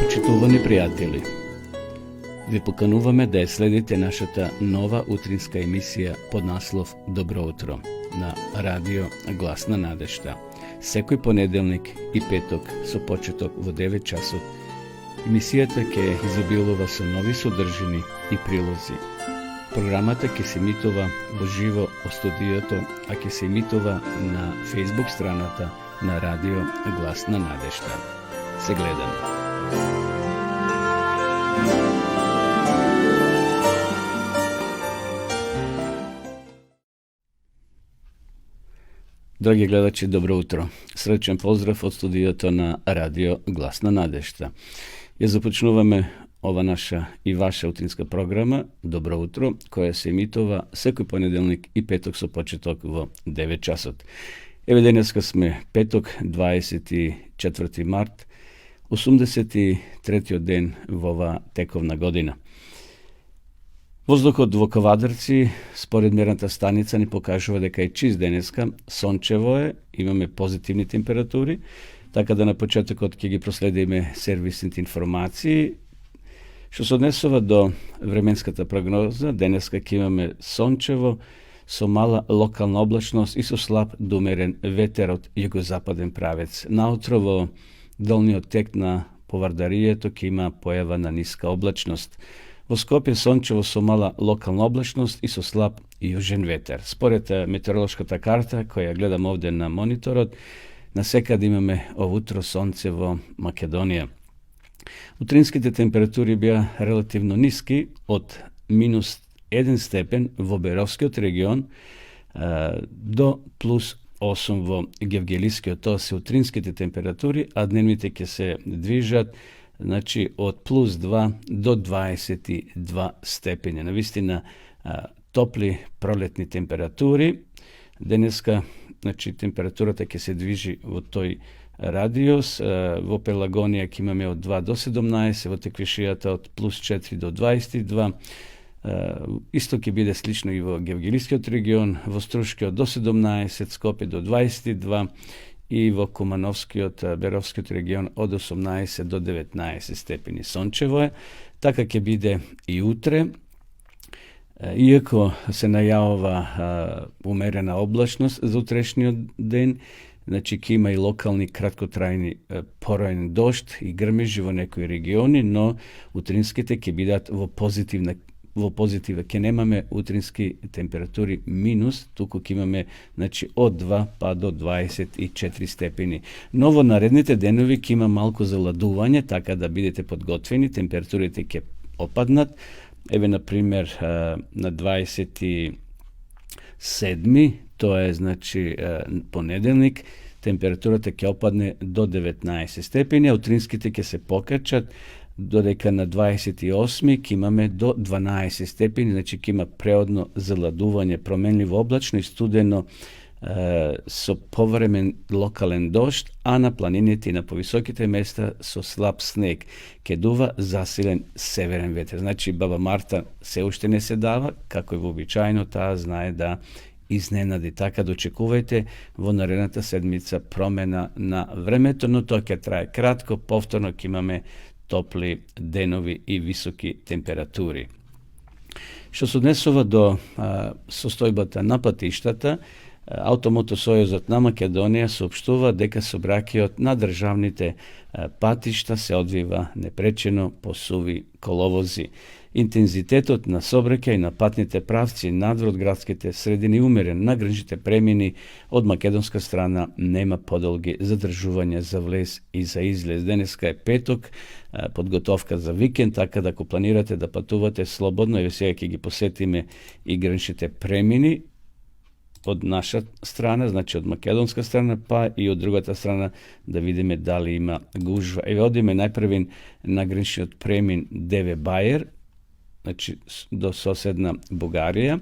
Почитувани пријатели, ви покануваме да ја следите нашата нова утринска емисија под наслов Добро утро на Радио Глас на надежта. Секој понеделник и петок со почеток во 9 часот. Емисијата ќе изобилува со нови содржини и прилози. Програмата ќе се емитува во живо од студиото, а ќе се емитува на Facebook страната на Радио Глас на надежта. Се гледаме. Драги гледачи, добро утро. Сречен поздрав од студиото на Радио Глас на надежта. Ја започнуваме ова наша и ваша утринска програма Добро утро, која се емитува секој понеделник и петок со почеток во 9 часот. Еве денеска сме петок, 24 март, 83-тиот ден во оваа тековна година. Воздухот во Ковадарци, според мерната станица, ни покажува дека е чист денеска, сончево е, имаме позитивни температури, така да на почетокот ќе ги проследиме сервисните информации. Што се однесува до временската прогноза, денеска ќе имаме сончево, со мала локална облачност и со слаб до умерен ветер од југозападен правец. Наутро во долниот тек на Повардарието ќе има појава на ниска облачност. Во Скопје сончево со мала локална облачност и со слаб јужен ветер. Според метеоролошката карта која гледам овде на мониторот, насекаде имаме овутро сонце во Македонија. Утринските температури беа релативно ниски, од минус 1 степен во Беровскиот регион до плюс 8 во Гевгелискиот. Тоа се утринските температури, а дневните ќе се движат од плюс 2 до 22 степени. Навистина топли пролетни температури. Денеска температурата ќе се движи во тој радиус. Во Пелагонија ќе имаме од 2 до 17, во Теквишијата од плюс 4 до 22. Исто ќе биде слично и во Гевгелискиот регион, во Струшкиот до 17, Скопје до 22 и во Кумановскиот, Беровскиот регион од 18 до 19 степени. Сончево е, така ќе биде и утре. Иако се најавува умерена облачност за утрешниот ден, ќе има и локални краткотрајни поројен дожд и грмежи во некои региони, но утринските ќе бидат во позитива. Ќе немаме утрински температури минус, туку ќе имаме од 2 па до 24 степени. Но во наредните денови ќе има малку заладување, така да бидете подготвени, температурите ќе опаднат. Еве, например, на 27, тоа е понеделник, температурата ќе опадне до 19 степени, а утринските ќе се покачат, додека на 28 ќе имаме до 12 степени, ќе има преодно заладување, променливо облачно и студено со повремен локален дожд, а на планините и на повисоките места со слаб снег. Ќе дува засилен северен ветер. Баба Марта се уште не се дава, како е вообичаено, таа знае да изненади. Така дочекувајте во наредната седмица промена на времето, но тоа ќе трае кратко, повторно ќе имаме топли денови и високи температури. Што се однесува до состојбата на патиштата, Автомотосојузот на Македонија соопштува дека сообраќајот на државните патишта се одвива непречено по суви коловози. Интензитетот на сообраќај на патните правци надвор од градските средини умерен, на граничните премини од македонска страна нема подолги задржувања за влез и за излез. Денеска е петок, подготовка за викенд, така да ако планирате да патувате слободно, еве сега ќе ги посетиме и граничните премини од наша страна, од македонска страна, па и од другата страна, да видиме дали има гужва. Еве одиме најпрвен на граничниот премин Деве Бајер, до соседна Бугарија.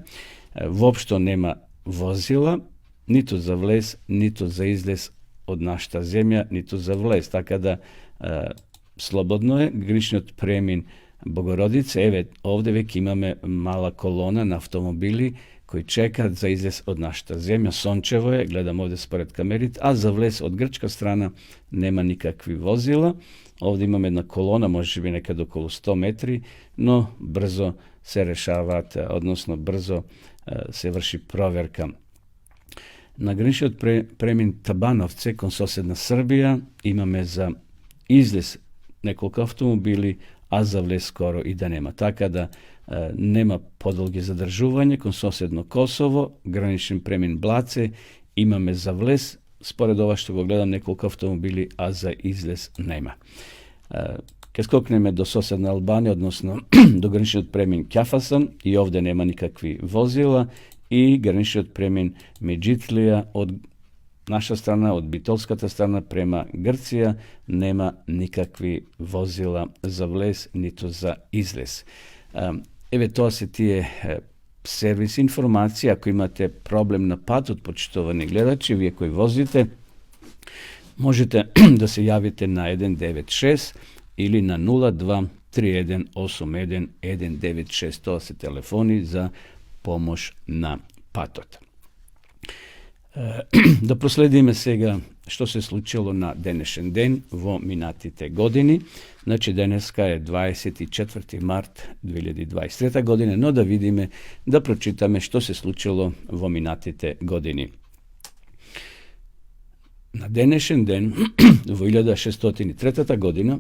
Воопшто нема возила, ниту за влез, ниту за излез од нашата земја, ниту за влез. Така да слободно е. Граничниот премин Богородица, еве овде веќе имаме мала колона на автомобили koji čeka za izlez od našta zemlja. Sončevo je, gledam ovdje spored kamerit, a za vlez od grčka strana nema nikakvih vozila. Ovdje imam jedna kolona, može biti nekad okolo 100 metri, no brzo se rešavate, odnosno brzo se vrši provjerka. Na granici od Premin Tabanovce, kon sosedna Srbija, imame za izlez nekoliko automobili, a za vlez skoro i da nema. Tako da nema podolge zadržuvanje, kon sosedno Kosovo, granični Premin Blace, imame za vlez, spored ova što go gledam nekoliko automobili, a za izlez nema. Kad skokneme do sosedne Albanije, odnosno do granični od Premin Kjafasan, i ovdje nema nikakvih vozila, i granični od Premin Midžitlija, od naša strana, od Bitolskata strana prema Grcija, nema nikakvih vozila za vlez, nito za izlez. Evo to se tije servis informacija. Ako imate problem na Patot, počitovani gledači, vi koji vozite, možete da se javite na 196 ili na 02 3181 196. To se telefoni za pomoć na Patot. Da prosledime сега što se slučilo na današnji den vo minatite godini. Znači, daneska je 24. mart 2023. godine, no da vidime, da pročitame što se slučilo vo minatite godini. Na današnji den, vo 1603. godina,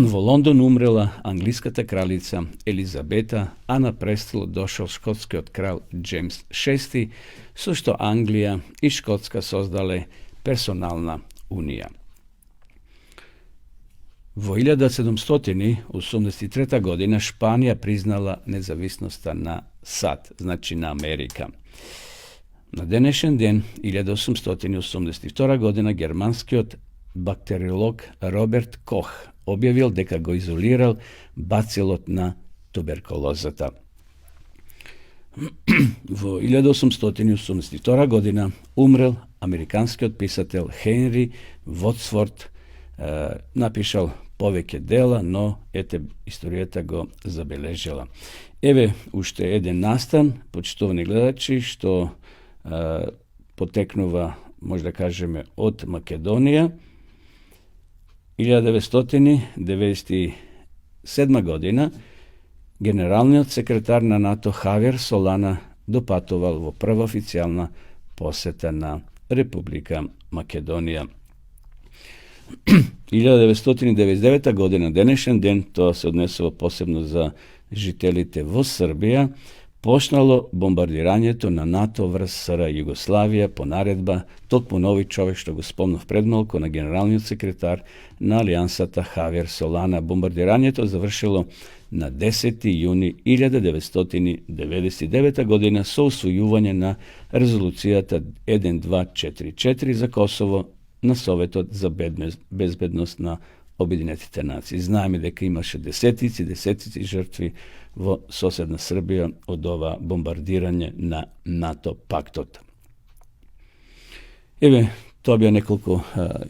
vo Londonu umrela anglijskata kraljica Elizabeta, a na prestolo došao škotski od kralj James VI, su što Anglija i Škotska sozdale personalna unija. Vo 1783. godina Španija priznala nezavisnost na SAD, znači na Amerika. Na današnji den, 1882. godina, germanski od bakteriolog Robert Koch objavil deka go izoliral bacilot na tuberkulozata. V 1882. godina umrel amerikanski odpisatelj Henry Wadsworth, napišal poveke dela, no ete istorijeta go zabeležila. Eve ušte jeden nastan, počtovani gledači, što poteknuva, možda kažeme, od Makedonija. 1997. godina generalni sekretar na NATO Javier Solana dopatoval vo prva oficijalna poseta na Republika Makedonija. 1999. godina, današnji den, to se odneslo posebno za žitelite vo Srbija, počnalo bombardiranje to na NATO vrh SR Jugoslavija po naredba tog ponovi čovjek što go spomnov predmalko na generalni sekretar na alijansata Javier Solana. Bombardiranje to završilo na 10. juni 1999. godina sa usvojuvanje na rezolucijata 1244 za Kosovo na Sovjetot za bezbednost na Objedinjene nacije. Znamo da imaše desetici žrtvi vo sosedna Srbija od ova bombardiranje na NATO paktot. Evo, to bi nekoliko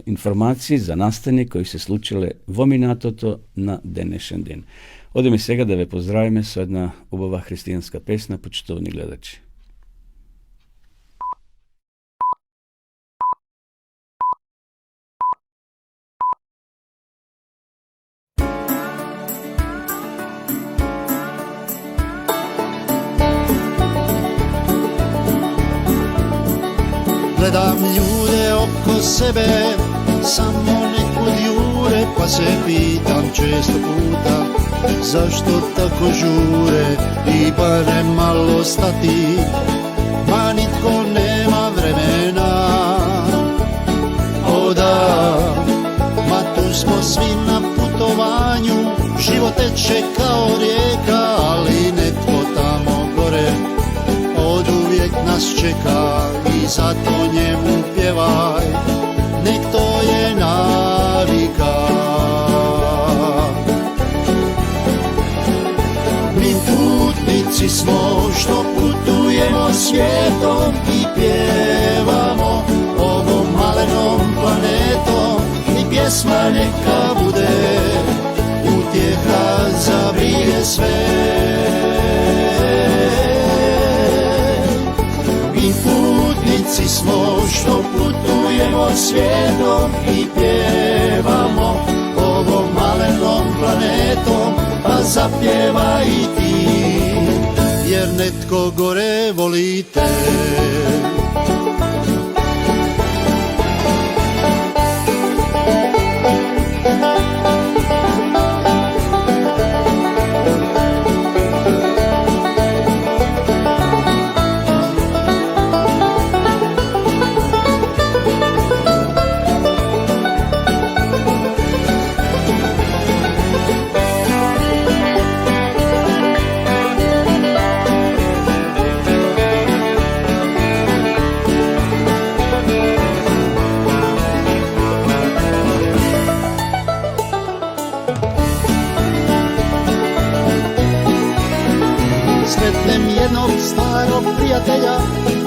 informacij za nastanje koji se slučile vo minatoto na današnji den. Ode mi svega da ve pozdravime s jedna ubava hristijanska pesna, počtovni gledači. Gledam ljude oko sebe, samo nekud jure, pa se pitam često puta zašto tako žure i barem malo stati, ma nitko nema vremena. O da, ma tu smo svi na putovanju, život teče kao rijeka, ali netko tamo gore oduvijek nas čeka i zato njemu pjevaj, nek to je navika. Mi putnici smo što putujemo svijetom i pjevamo ovom malenom planetom i pjesma neka bude utjeha za brige sve. putnici smo što putujemo svijetom i pjevamo ovom malenom planetom, pa zapjevaj i ti, jer netko gore volite. Sretnem jednog starog prijatelja,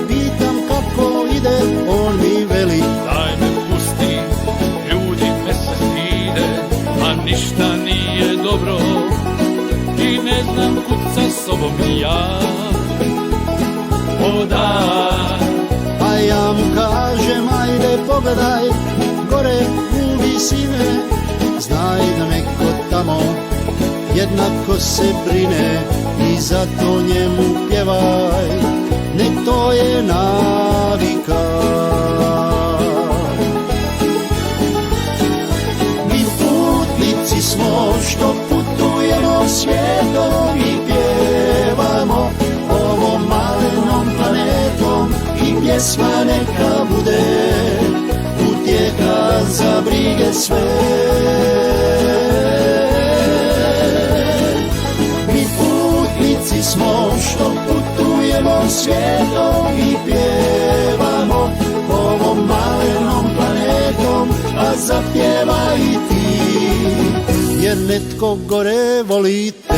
pitam kako ide, on mi veli: daj me pusti, ljudi me se stide, a ništa nije dobro i ne znam kud sa sobom ja. O da, a ja mu kažem ajde pogledaj, gore u visine, znaj da neko tamo jednako se brine i zato njemu pjevaj, nek to je navika. Mi putnici smo što putujemo svijetom i pjevamo ovom malenom planetom i pjesma neka bude utjeha za brige sve. Smo što putujemo svijetom i pjevamo ovom malenom planetom, a zapjevaj i ti, jer netko gore volite.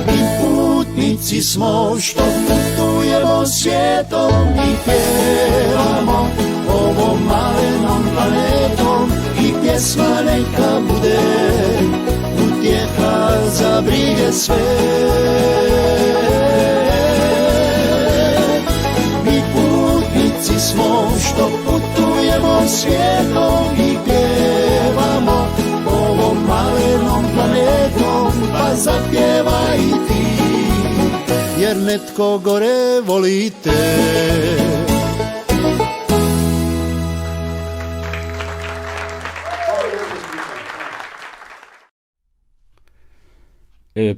Mi putnici smo što putujemo svijetom i pjevamo ovom malenom planetom i pjesma neka bude utjeha za brige sve. Mi putnici smo što putujemo svijetom i pjevamo ovom malenom planetom, pa zapjevaj i ti, jer netko gore volite.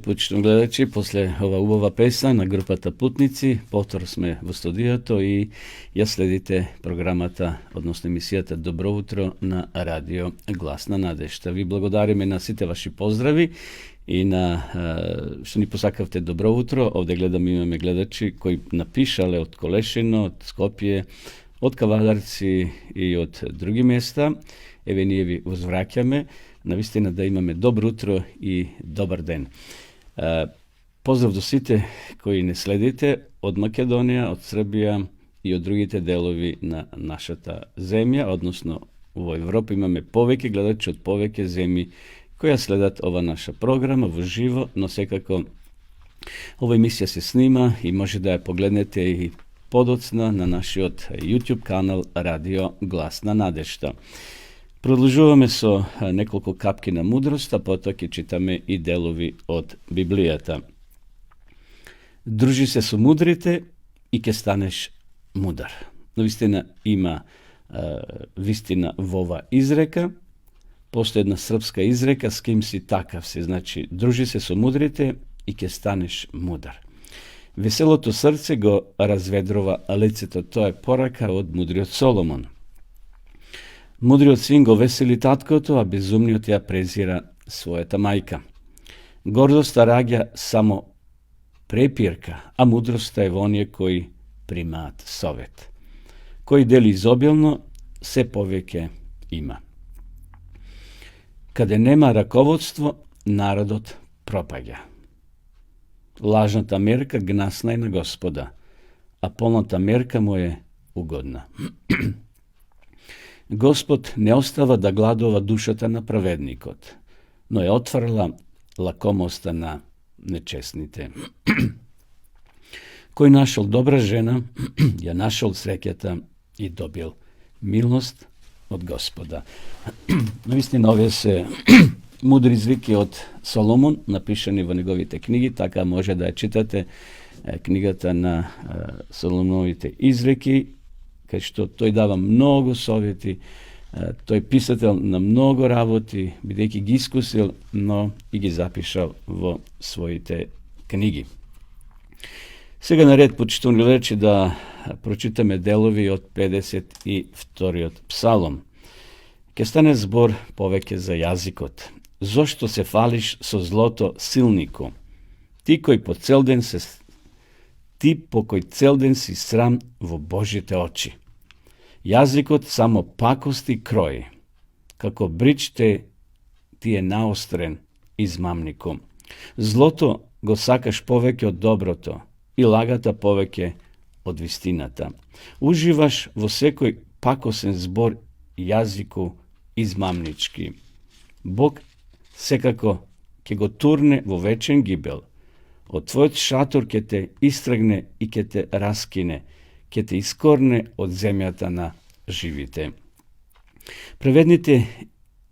Počnemo gledači, posle ova ubava pesa na grupata Putnici, повтор сме во студиото и ја следите програмата, односно емисијата Добро утро на радио Гласна надежда. Ви благодариме на сите ваши поздрави и на што ни посакавте добро утро. Овде гледам, имаме гледачи кои напишале од Колешино, од Скопје, од Кавадарци и од други места. Еве ние ви возвраќаме. Навистина да имаме добро утро и добар ден. Поздрав до сите кои не следите од Македонија, од Србија и од другите делови на нашата земја, односно во Европа имаме повеќе гледачи од повеќе земји кои следат ова наша програма во живо, но секако ова емисија се снима и може да ја погледнете и подоцна на нашиот YouTube канал Радио Гласна надежда. Продолжуваме со неколку капки на мудрост, а потоа ќе читаме и делови од Библијата. Дружи се со мудрите и ќе станеш мудар. Но вистина има вистина во ова изрека. Постои една српска изрека, с ким си такав си. Значи, дружи се со мудрите и ќе станеш мудар. Веселото срце го разведрува лицето. Тоа е порака од мудриот Соломон. Мудриот син го весели таткото, а безумниот ја презира својата мајка. Гордоста раѓа само препирка, а мудроста е во оние кои примаат совет. Кој дели изобилно, се повеќе има. Каде нема раководство, народот пропаѓа. Лажната мерка гнасна е на Господа, а полната мерка му е угодна. Господ не остава да гладува душата на праведникот, но ја отврла лакомоста на нечестните. Koji našel dobra žena, je našel srećeta i dobil milost od Gospoda. Navistina ove se mudri izreki od Solomon, napišeni v njegovite knjigi, така може да я читате, книгата на Соломоновите изреки, кај што тој дава многу совети, тој писател на многу работи, бидејќи ги искусил, но и ги запишал во своите книги. Сега наред, почитувани гледачи, да прочитаме делови од 52-иот псалом. Ке стане збор повеќе за јазикот. Зошто се фалиш со злото, силнику? Ти по кој цел ден си срам во Божите очи. Јазикот само пакости крои, како брич ти е наострен измамнику. Злото го сакаш повеќе од доброто и лагата повеќе од вистината. Уживаш во секој пакосен збор јазику измамнички. Бог секако ќе го турне во вечен гибел. Од твојот шатор ќе те истрагне и ќе те раскине, ќе те искорне од земјата на живите. Праведните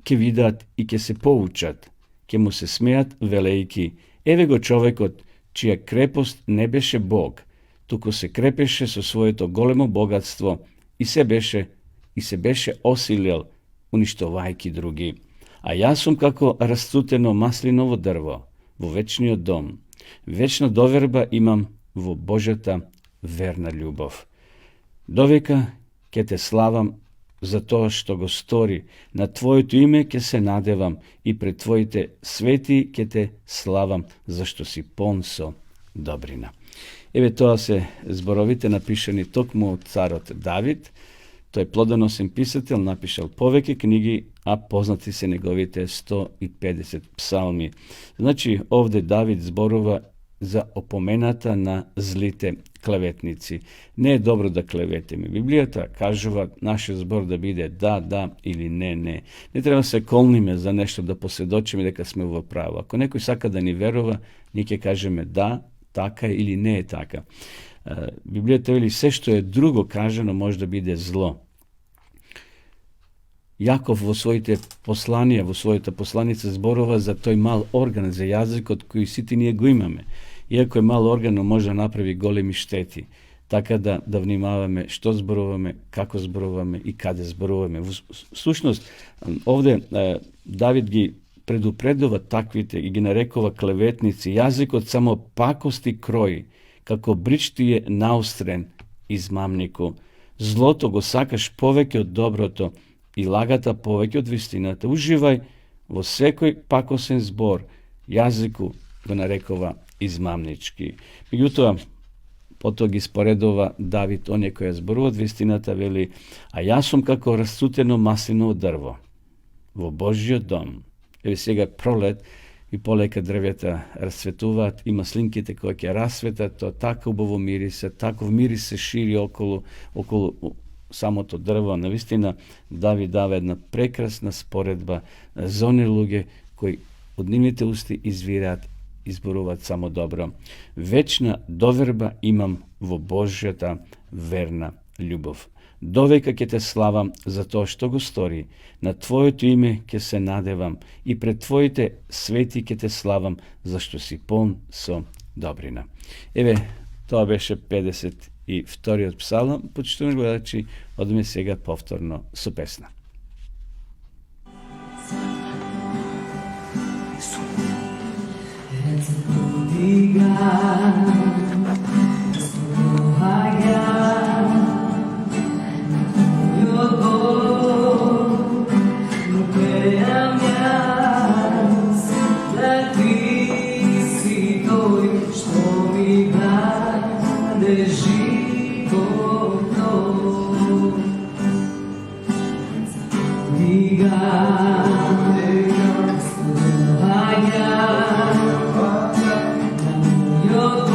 ќе видат и ќе се поучат, ќе му се смеат велејки, еве го човекот, чија крепост не беше Бог, туку се крепеше со своето големо богатство и се беше осилил, уништувајки други. А јас сум како расцутено маслиново дрво во вечниот дом. Вечна доверба имам во Божјата верна љубов. Довека ќе те славам за тоа што го стори, на Твоето име ќе се надевам и пред Твоите свети ќе те славам, зашто си полн со добрина. Еве тоа се зборовите напишани токму од царот Давид. Тој плодоносен писател, напишал повеќе книги, а познати се неговите 150 псалми. Значи, овде Давид зборува за опомената на злите клеветници. Не е добро да клеветиме. Библијата кажува нашиот збор да биде да или не. Не треба се колниме за нешто да посведочиме дека сме во право. Ако некој сака да ни верува, ние ќе кажеме да, така или не е така. Библијата вели се што е друго кажано може да биде зло. Јаков во своите посланија, во својата посланица зборува за тој мал орган, за јазикот кој сите ние го имаме. Иако е мал орган, може да направи големи штети. Така да внимаваме што зборуваме, како зборуваме и каде зборуваме. Во сушност, овде Давид ги предупредува таквите и ги нарекува клеветници. Јазикот само пакости крои, како брич ти е наострен измамнику. Злото го сакаш повеќе од доброто и лагата повеќе од вистината. Уживај во секој пакосен збор, јазику го нарекува измамнички. Меѓутоа, потоа ги споредува Давид оние кои зборуваат вистината, вели, а јас сум како расцутено маслиново дрво во Божјиот дом. Еве сега пролет и полека дрвјата расцветуваат и маслинките кои ќе расцветат, тоа така убаво мирисе, таков мирис се шири околу самото дрво. Навистина, Давид дава една прекрасна споредба за оние луѓе кои од нивните усти извираат, изборуваат само добро. Вечна доверба имам во Божјата верна љубов. Довека ќе те славам за тоа што го стори, на Твоето име ќе се надевам и пред Твоите свети ќе те славам, зашто си полн со добрина. Еве, тоа беше 52-иот псалом. Почитувани гледачи, одиме сега повторно со песна. Your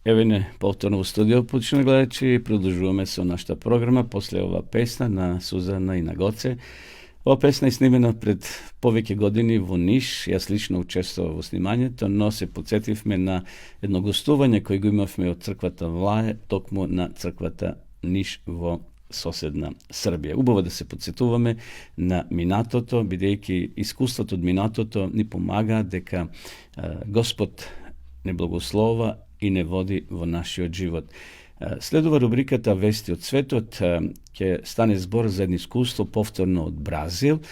Еве повторно во студио, почнуваме гледачи, продолжуваме со нашата програма после ова песна на Сузана и на Гоце. Ова песна е снимена пред повеќе години во Ниш. Јас лично учествував во снимањето, но се подсетивме на едно гостување кој го имавме од црквата Влае, токму на црквата Ниш во соседна Србија. Убаво да се подсетуваме на минатото, бидејќи искуството од минатото ни помага дека Господ не благослова и не води во нашиот живот. Следува рубриката Вести од светот, ќе стане збор за едно искуство повторно од Бразил,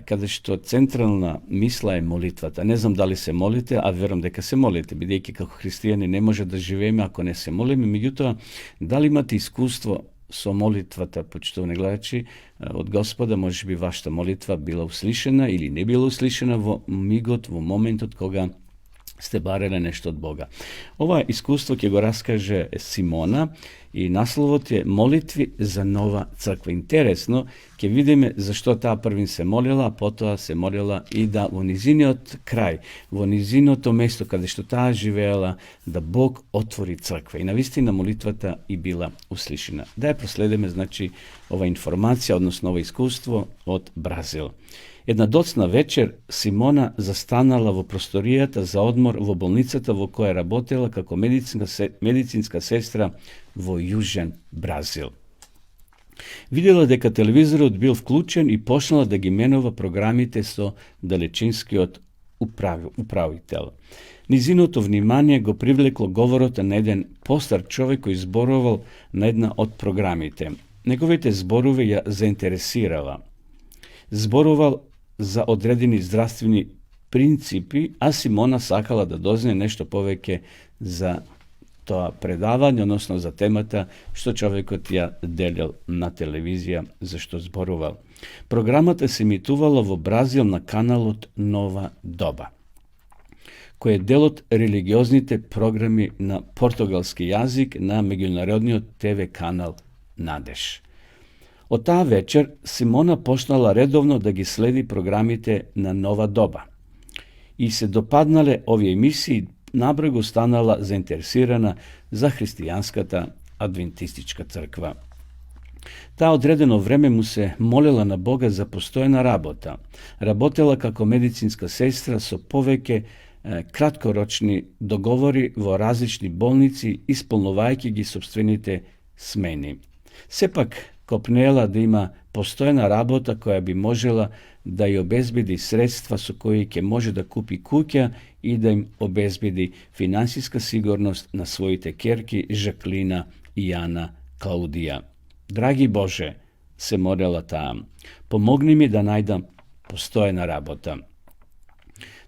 каде што централна мисла е молитвата. Не знам дали се молите, а верам дека се молите, бидејќи како христијани не може да живееме ако не се молиме. Меѓутоа, дали имате искуство со молитвата, почитувани гледачи, од Господа? Може би вашата молитва била услишена или не била услишена во мигот, во моментот кога сте бареле нешто од Бога. Ова искуство ќе го раскаже Симона и насловот е Молитви за нова црква. Интересно, ќе видиме зашто таа првин се молила, а потоа се молила и да во низиниот крај, во низиното место каде што таа живеела, да Бог отвори црква. И навистина молитвата и била услишена. Да ја проследиме, значи, ова информација, односно ова искуство од Бразил. Една доцна вечер Симона застанала во просторијата за одмор во болницата во која работела како медицинска сестра во Јужен Бразил. Видела дека телевизорот бил вклучен и почнала да ги менува програмите со далечинскиот управител. Низиното внимание го привлекло говорот на еден постар човек кој зборувал на една од програмите. Неговите зборови ја заинтересирала. Зборувал за одредени здравствени принципи, а Симона сакала да дозне нешто повеќе за тоа предавање, односно за темата што човекот ја делил на телевизија, за што зборувал. Програмата се емитувала во Бразил на каналот Нова Доба, кој е дел од религиозните програми на португалски јазик на меѓународниот ТВ канал Надеж. Од таа вечер Симона почнала редовно да ги следи програмите на Нова Доба и се допаднале овие емисии, набрзо станала заинтересирана за христијанската адвентистичка црква. Таа одредено време му се молела на Бога за постојна работа. Работела како медицинска сестра со повеќе краткорочни договори во различни болници, исполнувајќи ги сопствените смени. Сепак копнела да има постојна работа која би можела да ја обезбеди средства со кои ќе може да купи куќа и да им обезбеди финансиска сигурност на своите керки Жаклина и Јана Клаудија. Драги Боже, се молела таа, помогни ми да најдам постојна работа.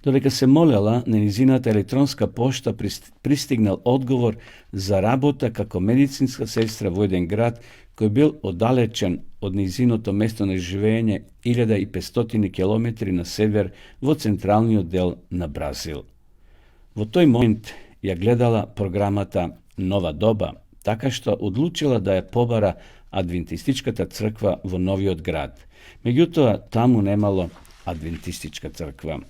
Додека се молела, на низината електронска пошта пристигнал одговор за работа како медицинска сестра во еден град кој бил оддалечен од низиното место на живење 1500 километри на север во централниот дел на Бразил. Во тој момент ја гледала програмата Нова Доба, така што одлучила да ја побара адвентистичката црква во новиот град. Меѓутоа, таму немало адвентистичка црква.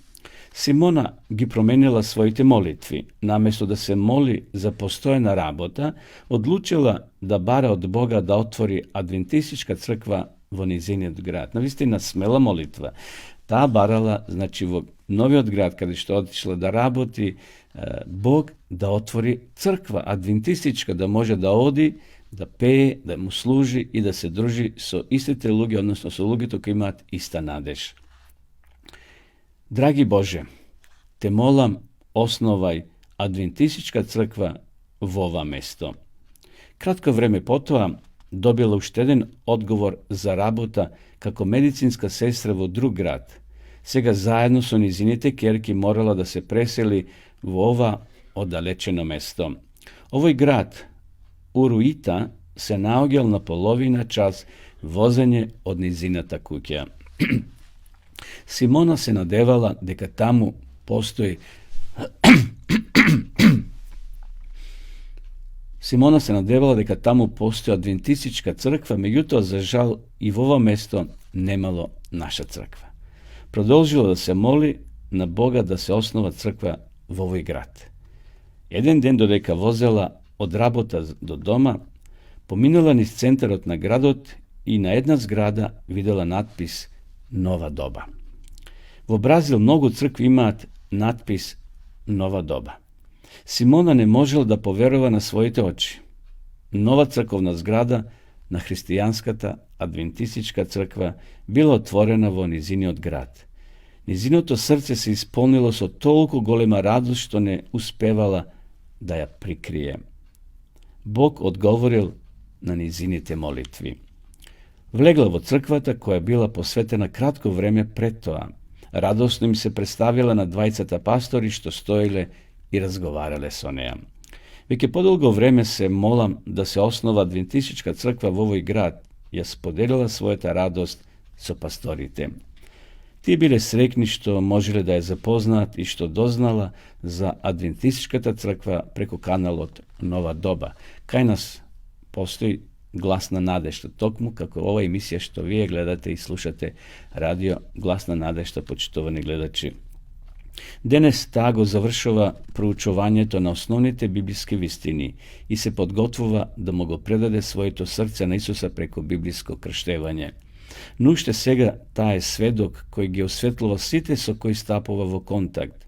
Симона ги променила своите молитви. Наместо да се моли за постојна работа, одлучила да бара од Бога да отвори адвентистичка црква во низиниот град. Навистина смела молитва. Таа барала, значи, во новиот град, каде што отишла да работи, Бог да отвори црква адвентистичка, да може да оди, да пее, да му служи и да се дружи со истите луѓе, односно со луѓето кои имаат иста надеж. Драги Боже, те молам, основај адвентистичка црква во ова место. Кратко време потоа добила уште еден одговор за работа како медицинска сестра во друг град. Сега заедно со низините керки морала да се пресели во ова оддалечено место. Овој град, Уруита, се наоѓал на половина час возење од низината куќа. Симона се надевала дека таму постои адвентистичка црква, меѓутоа за жал и во ова место немало наша црква. Продолжила да се моли на Бога да се основа црква во овој град. Еден ден додека возела od работа до дома, поминала низ центарот на градот и на една зграда видела надпис Нова доба. Во Бразил многу цркви имаат надпис Нова доба. Симона не можел да поверува на своите очи. Нова црковна зграда на христијанската адвентистичка црква била отворена во низиниот град. Низиното срце се исполнило со толку голема радост што не успевала да ја прикрие. Бог одговорил на низините молитви. Влегла во црквата која била посветена кратко време пред тоа. Радосно им се представила на двајцата пастори што стоиле и разговарале со неа. Веќе подолго време се молам да се основа адвентистичка црква во овој град. Ја споделила својата радост со пасторите. Тие биле срекни што можеле да ја запознаат и што дознала за адвентистичката црква преку каналот Нова доба. Кај нас постои глас на надежта, токму како ова емисија што вие гледате и слушате радио Глас на надежта, почитувани гледачи. Денес таа го завршува проучувањето на основните библиски вистини и се подготвува да му го предаде своето срце на Исуса преку библиско крштевање. Но уште сега таа е сведок кој ги осветлува сите со кои стапува во контакт.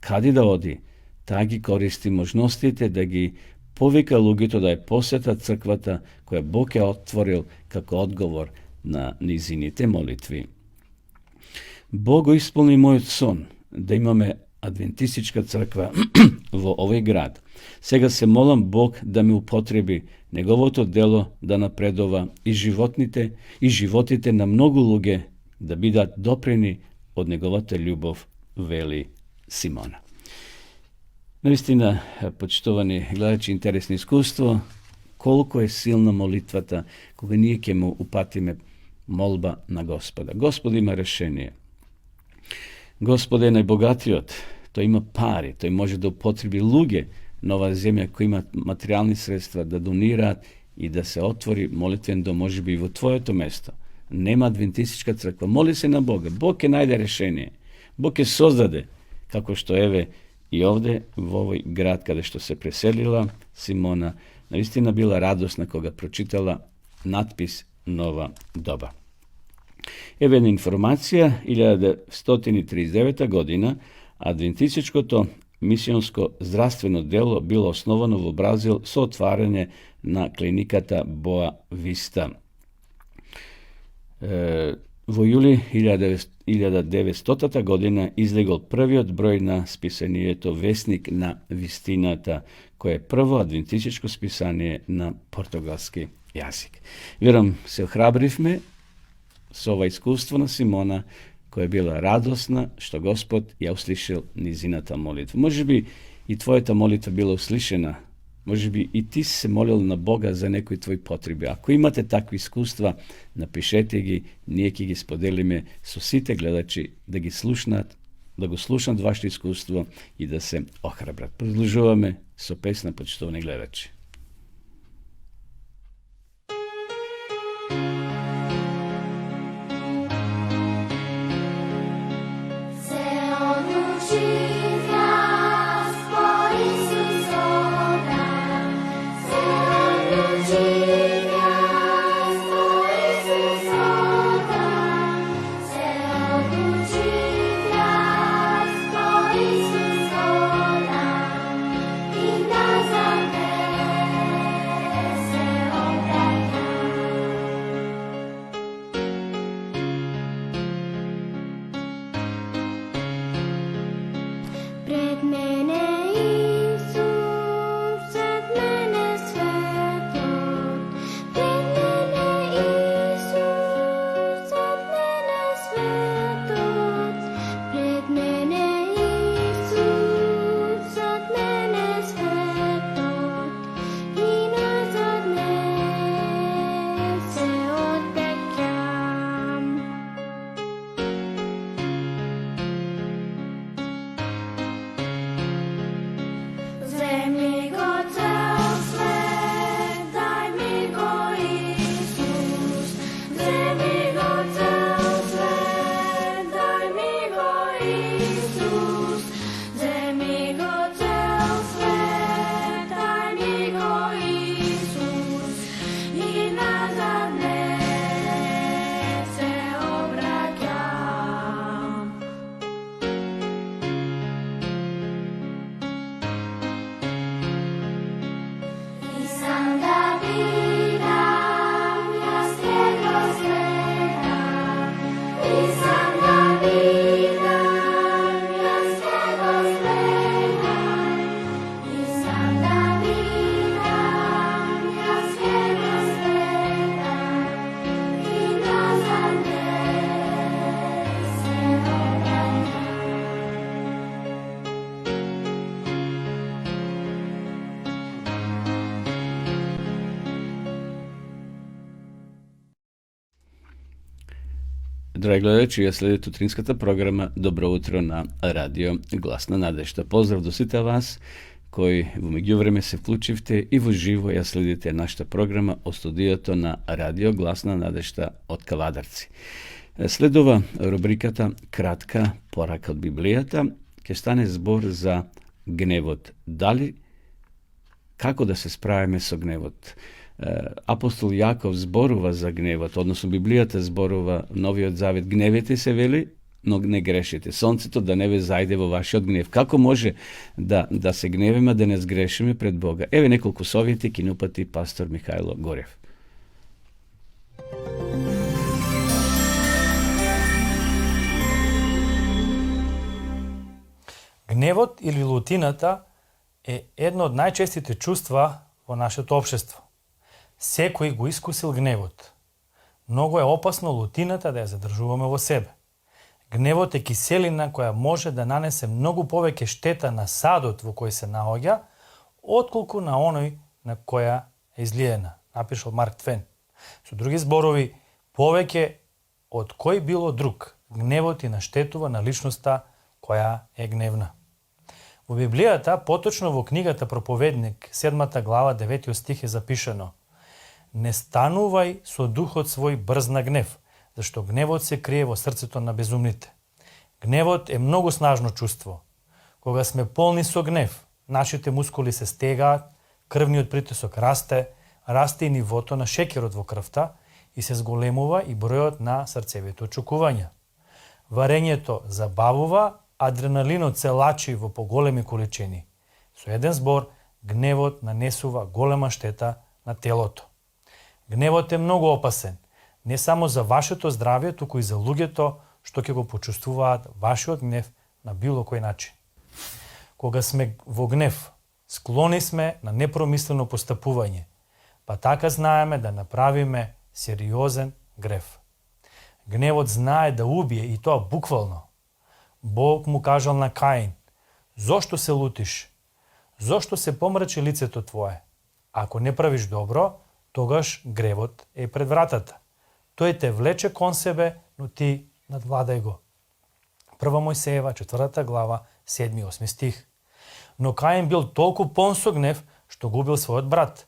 Каде да оди, таа ги користи можностите да ги повика луѓето да ја посетат црквата која Бог ја отворил како одговор на низините молитви. Бог го исполни мојот сон да имаме адвентистичка црква во овој град. Сега се молам Бог да ми употреби неговото дело да напредува и животите на многу луѓе да бидат допрени од неговата љубов, вели Симона. Наистина, почитувани гледачи, интересно искуство, колку е силна молитвата кога ние ќе му упатиме молба на Господа. Господ има решение. Господ е најбогатиот, тој има пари, тој може да употреби луѓе на оваа земја кои имат материјални средства да донираат и да се отвори молитвен дом, можеби и во твоето место. Нема адвентистичка црква, моли се на Бога, Бог ќе најде решение. Бог ќе создаде, како што еве и овде во овој град каде што се преселила Симона, наистина била радосна кога прочитала надпис Нова доба. Еве една информација, 1939 година адвентистичкото мисионско здравствено дело било основано во Бразил со отварање на клиниката Боа Виста. Во јули 1900 година излегол првиот број на списанието Весник на вистината, кое е прво адвентистичко списание на португалски јазик. Верам, се охрабривме со ова искуство на Симона, која била радосна што Господ ја услишил низината молитва. Можеби и твојата молитва била услишена. Можеби и ти се молил на Бога за некои твои потреби. Ако имате такви искуства, напишете ги, ние ќе ги споделиме со сите гледачи да ги слушнат, да го слушнат вашето искуство и да се охрабрат. Продолжуваме со песна, почитувани гледачи. Pred mene Isus, od mene sveto. Драги гледачи, ја следите утринската програма Добро утро на Радио Гласна надежда. Поздрав до сите вас кои во меѓувреме се вклучивте и во живо ја следите нашата програма од студиото на Радио Гласна надежда од Кавадарци. Следува рубриката Кратка порака од Библијата. Ќе стане збор за гневот. Како да се справиме со гневот? Апостол Јаков зборува за гневот, односно Библијата зборува, Новиот Завет, гневете се, вели, но не грешите. Сонцето да не ве зајде во вашиот гнев. Како може да се гневиме, да не сгрешиме пред Бога? Еве неколку совети ки ни упати пастор Михајло Горев. Гневот или лутината е едно од најчестите чувства во нашето општество. Секој го искусил гневот. Многу е опасно лутината да ја задржуваме во себе. Гневот е киселина која може да нанесе многу повеќе штета на садот во кој се наоѓа, отколку на оној на која е излиена, напишал Марк Твен. Со други зборови, повеќе од кој било друг, гневот и наштетува на личноста која е гневна. Во Библијата, поточно во книгата Проповедник, 7 глава, 9 стих е запишано: не станувај со духот свој брз на гнев, зашто гневот се крие во срцето на безумните. Гневот е многу снажно чувство. Кога сме полни со гнев, нашите мускули се стегаат, крвниот притисок расте и нивото на шекерот во крвта и се зголемува и бројот на срцевите очукувања. Варењето забавува, адреналинот се лачи во поголеми количини. Со еден збор, гневот нанесува голема штета на телото. Гневот е многу опасен, не само за вашето здравје, туку и за луѓето што ќе го почувствуваат вашиот гнев на било кој начин. Кога сме во гнев, склони сме на непромислено постапување, па така знаеме да направиме сериозен грев. Гневот знае да убие и тоа буквално. Бог му кажал на Каин: зошто се лутиш? Зошто се помрачи лицето твое? Ако не правиш добро, тогаш гревот е пред вратата. Тој те влече кон себе, но ти надвладај го. 1 Мојсеева, 4 глава, 7-8 стих. Но Каин бил толку полн со гнев, што губил својот брат.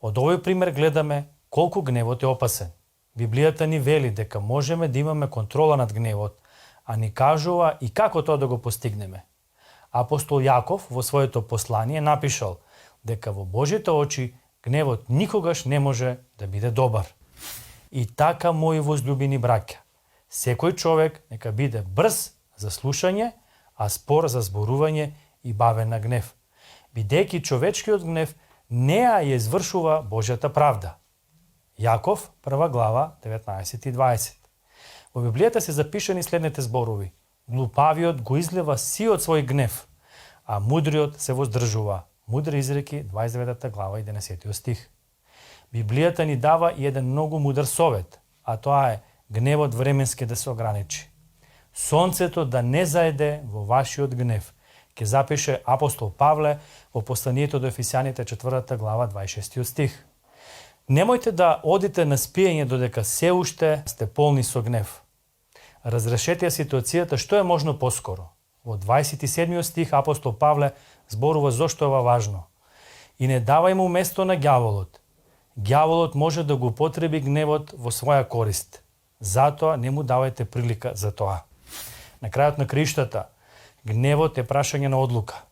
Од овој пример гледаме колку гневот е опасен. Библијата ни вели дека можеме да имаме контрола над гневот, а ни кажува и како тоа да го постигнеме. Апостол Јаков во своето послание напишал дека во Божите очи гневот никогаш не може да биде добар. И така, мои возлюбени браќа, секој човек нека биде брз за слушање, а спор за зборување и бавен на гнев, бидејќи човечкиот гнев не ја извршува Божјата правда. Јаков, 1 глава, 19 и 20. Во Библијата се запишани следните зборови: глупавиот го излива сиот свој гнев, а мудриот се воздржува. Мудри изреки, 29 глава, 11 стих. Библијата ни дава и еден многу мудар совет, а тоа е гневот временски да се ограничи. Сонцето да не заеде во вашиот гнев, ке запише апостол Павле во посланието до Ефесјаните 4 глава, 26 стих. Немојте да одите на спиење додека се уште сте полни со гнев. Разрешете ја ситуацијата што е можно поскоро. Во 27 стих апостол Павле зборува зошто е ова важно. И не давај му место на ѓаволот. Ѓаволот може да го употреби гневот во своја корист. Затоа не му давајте прилика за тоа. На крајот на криштата, гневот е прашање на одлука.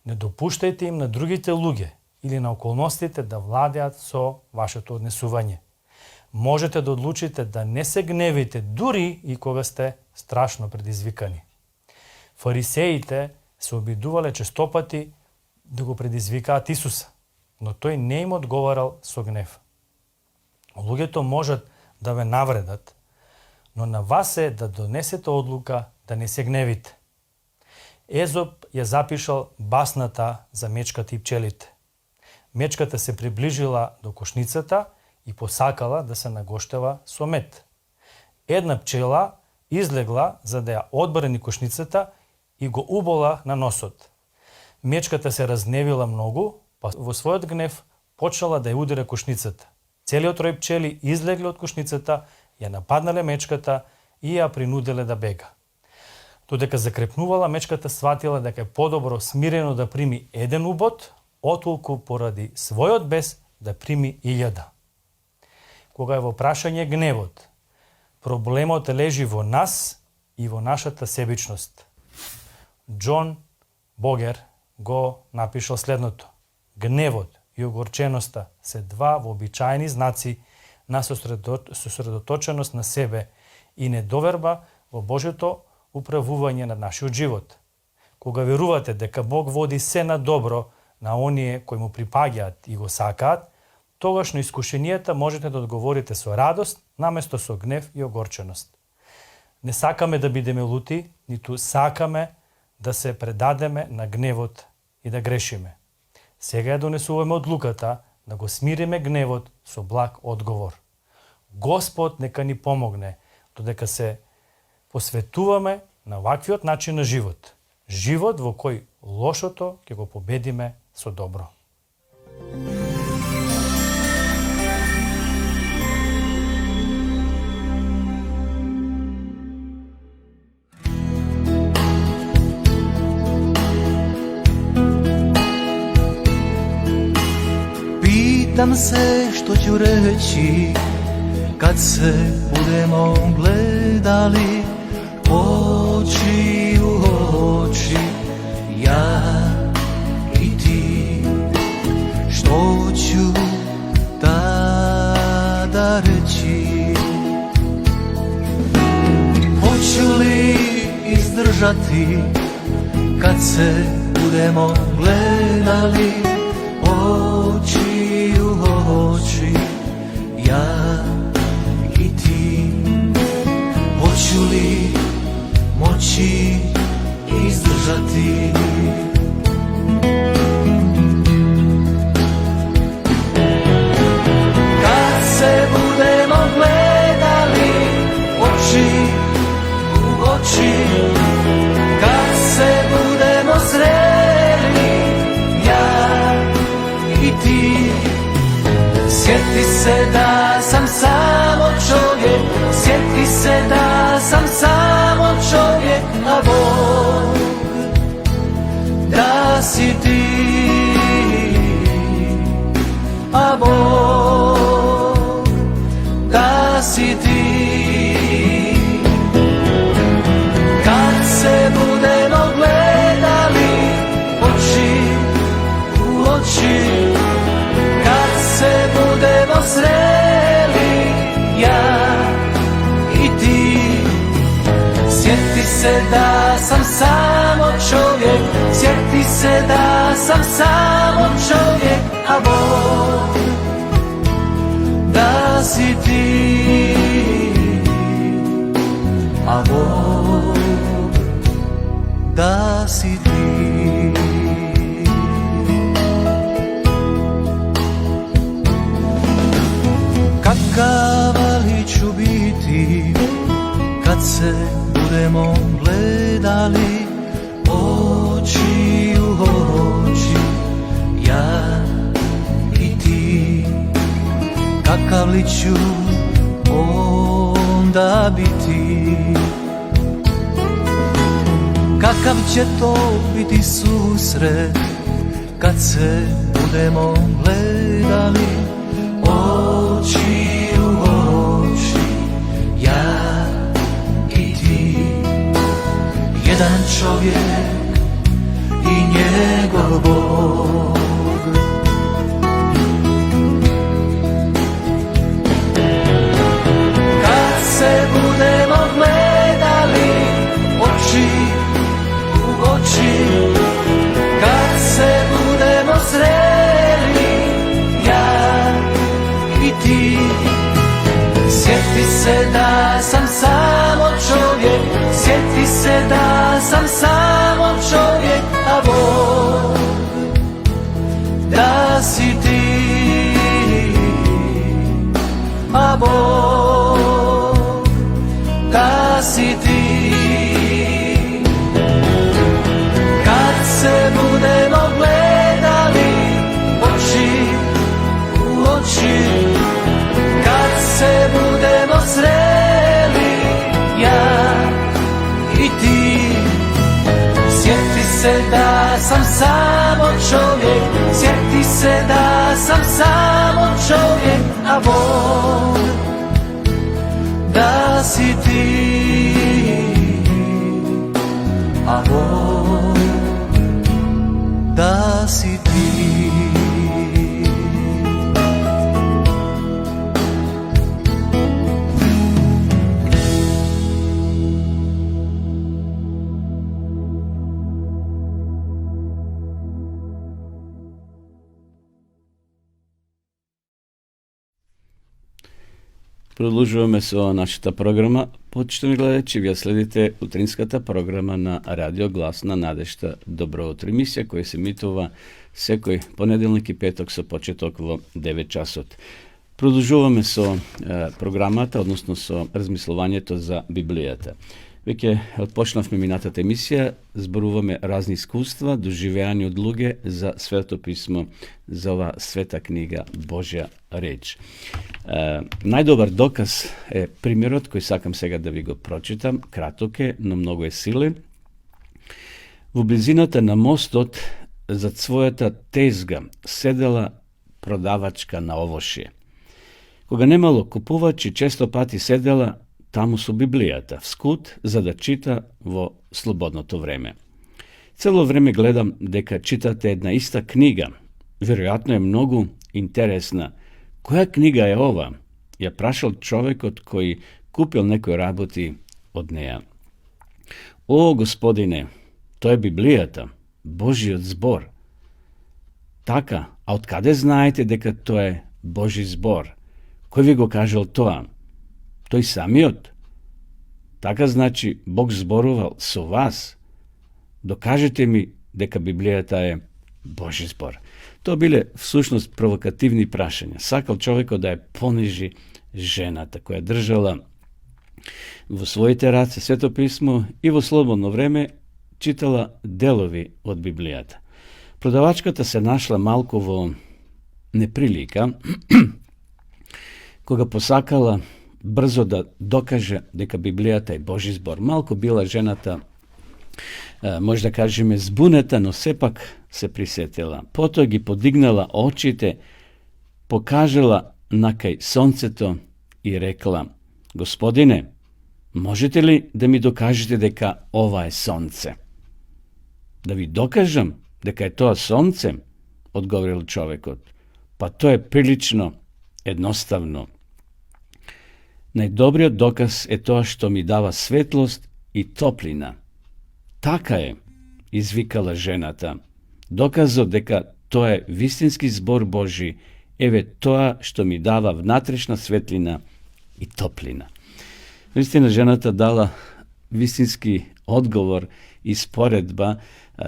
Не допуштајте им на другите луѓе или на околностите да владеат со вашето однесување. Можете да одлучите да не се гневите дури и кога сте страшно предизвикани. Фарисеите се обидувале честопати да го предизвикаат Исуса, но тој не им одговарал со гнев. Луѓето можат да ве навредат, но на вас е да донесете одлука да не се гневите. Езоп ја запишал басната за мечката и пчелите. Мечката се приближила до кошницата и посакала да се нагоштева со мед. Една пчела излегла за да ја одбрани кошницата и го убола на носот. Мечката се разневила многу, па во својот гнев почнала да ја удира кошницата. Целиот рој пчели излегле од кошницата, ја нападнале мечката и ја принуделе да бега. Додека закрепнувала, мечката сватила дека е подобро смирено да прими еден убот, отолку поради својот бес да прими 1000. Кога е во прашање гневот, проблемот лежи во нас и во нашата себичност. Џон Богер го напишал следното: гневот и огорченоста се два вообичаени знаци на сосредоточеност на себе и недоверба во Божјото управување на нашиот живот. Кога верувате дека Бог води се на добро на оние кои му припаѓаат и го сакаат, тогаш на искушенијата можете да одговорите со радост, наместо со гнев и огорченост. Не сакаме да бидеме лути, ниту сакаме да се предадеме на гневот и да грешиме. Сега ја донесуваме одлуката да го смириме гневот со благ одговор. Господ нека ни помогне додека се посветуваме на ваквиот начин на живот. Живот во кој лошото ќе го победиме со добро. Pitam se što ću reći kad se budemo gledali oči u oči, ja i ti. Što ću tada reći? Hoću li izdržati kad se budemo gledali oči u oči, ja i ti. Hoću li moći izdržati? Kad se budemo gledali oči u oči, kad se budemo sreli, ja i ti. Sjeti se da sam samo čovjek, sjeti se da sam samo čovjek, a Bog da si ti, a Bog da si ti. Kad se budemo gledali oči u oči, kad se budemo sreli, ja i ti. Sjeti se da sam samo čovjek, sjeti se da sam samo čovjek, a Bog da si ti, a Bog da si ti. Kakav li ću biti kad se budemo gledali oči u oči, ja i ti. Kakav li ću onda biti? Kakav će to biti susret kad se budemo gledali oči u oči, ja i ti. Jedan čovjek i njegov Bog. Kad se budemo gledali oči u oči, kad se budemo sreli, ja i ti. Sjeti se da sam samo čovjek, sjeti se da sam samo čovjek, a Bog da si ti, a Bog da si ti. Kad se budemo gledali oči u oči, kad se budemo sreli, ja samo čovjek, sjeti se da sam samo čovjek, a Bog da si ti, a Bog da si ti. Продолжуваме со нашата програма. Почитувани гледачи, вие следите утринската програма на Радио Глас на надежта Добро утро, емисија која се емитува секој понеделник и петок со почеток во 9 часот. Продолжуваме со програмата, односно со размислувањето за Библијата. Веќе отпочнавме минатата емисија, зборуваме разни искуства, доживеани од луѓе за Свето писмо, за ова света книга Божја реч. Најдобар доказ е примерот кој сакам сега да ви го прочитам, краток е, но многу е силен. Во близината на мостот, зад својата тезга, седела продавачка на овошје. Кога немало купувачи, често пати седела таму со Библијата, вскут, за да чита во слободното време. Цело време гледам дека читате една иста книга. Веројатно е многу интересна. Која книга е ова? Ја прашал човекот кој купил некои работи од неа. О, Господине, тоа е Библијата, Божиот збор. Така, а откаде знаете дека тоа е Божи збор? Кој ви го кажал тоа? Тој самиот. Така значи Бог зборувал со вас. Докажете ми дека Библијата е Божи збор. Тоа биле всушност провокативни прашања. Сакал човекот да ја понижи жената која држала во своите раце Свето писмо и во слободно време читала делови од Библијата. Продавачката се нашла малку во неприлика кога посакала брзо да докаже дека Библијата е Божи збор. Малку била жената, може да кажеме, збунета, но сепак се присетила. Потоа ги подигнала очите, покажала накај сонцето и рекла: Господине, можете ли да ми докажете дека ова е сонце? Да ви докажам дека е тоа сонце, одговорил човекот. Па тоа е прилично едноставно. Најдобриот доказ е тоа што ми дава светлост и топлина. Така е, извикала жената. Доказот дека тоа е вистински збор Божи, еве тоа што ми дава внатрешна светлина и топлина. Вистина, жената дала вистински одговор и споредба,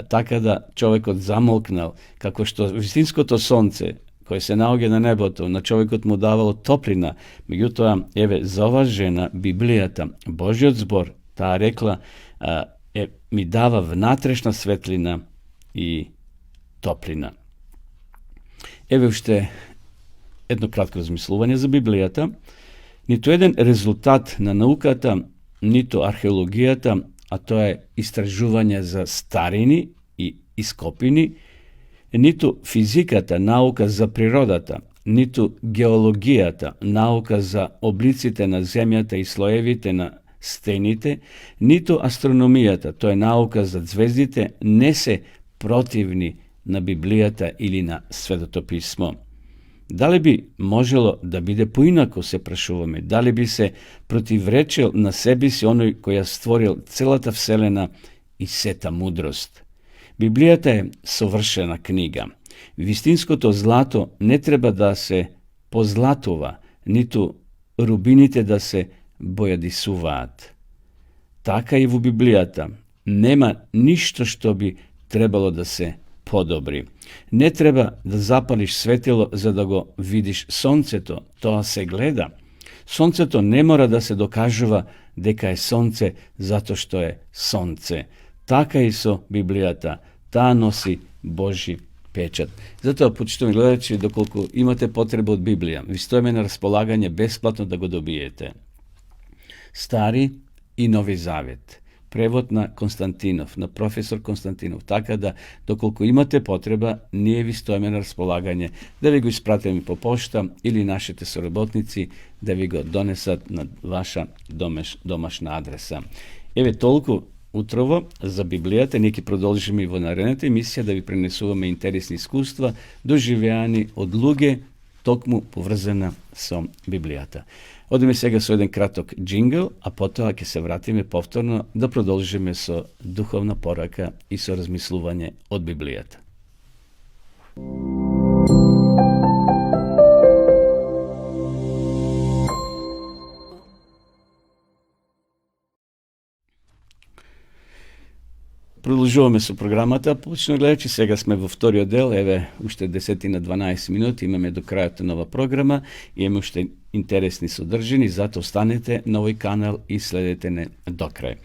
така да човекот замолкнал, како што вистинското сонце кој се наоѓа на небото, на човекот му давало топлина. Меѓутоа, еве, за ова жена, Библијата, Божиот збор, таа рекла, ми дава внатрешна светлина и топлина. Еве уште едно кратко размислување за Библијата. Ниту еден резултат на науката, ниту археологијата, а тоа е истражување за старини и ископини, ниту физиката, наука за природата, ниту геологијата, наука за облиците на земјата и слоевите на стените, ниту астрономијата, тоа е наука за звездите, не се противни на Библијата или на Светото писмо. Дали би можело да биде поинако, се прашуваме? Дали би се противречил на себе си оној кој ја створил целата вселена и сета мудрост? Библијата е совршена книга. Вистинското злато не треба да се позлатува, ниту рубините да се бојадисуваат. Така и во Библијата нема ништо што би требало да се подобри. Не треба да запалиш светило за да го видиш сонцето, тоа се гледа. Сонцето не мора да се докажува дека е сонце затоа што е сонце. Така и со Библијата, таа носи Божи печат. Затоа, почитувани гледачи, доколку имате потреба од Библија, ви стоиме на располагање бесплатно да го добиете. Стари и Нови Завет, превод на Константинов, на професор Константинов. Така да, доколку имате потреба, ние ви стоиме на располагање да ви го испратиме по пошта или нашите соработници да ви го донесат на ваша домашна адреса. Еве толку утрово за Библијата. Ние ќе продолжиме и во наредната емисија да ви пренесуваме интересни искуства, доживеани од луѓе, токму поврзана со Библијата. Одиме сега со еден краток джингл, а потоа ќе се вратиме повторно да продолжиме со духовна порака и со размислување од Библијата. Продолжуваме со програмата. Почнемо гледачи, сега сме во вториот дел, еве уште 10 на 12 минути, имаме до крајот нова програма, имаме уште интересни содржини, затоа останете на овој канал и следете не до крај.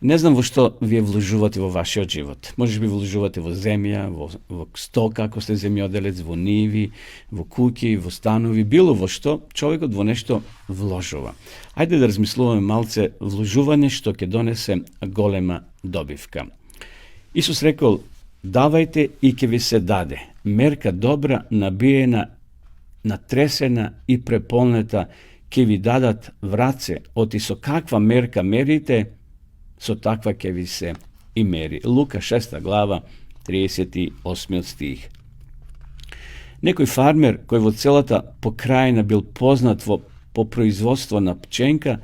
Не знам во што вие вложувате во вашиот живот. Може би вложувате во земја, во стока, ако сте земјоделец, во ниви, во куќи, во станови, било во што, човекот во нешто вложува. Ајде да размислуваме малце вложување што ќе донесе голема добивка. Исус рекол, давајте и ќе ви се даде. Мерка добра, набиена, натресена и преполнета, ќе ви дадат враце, оти со каква мерка мерите, со таква ќе ви се и мери. Лука 6 глава, 38 стих. Некој фармер кој во целата покрајна бил познат по производство на пченка,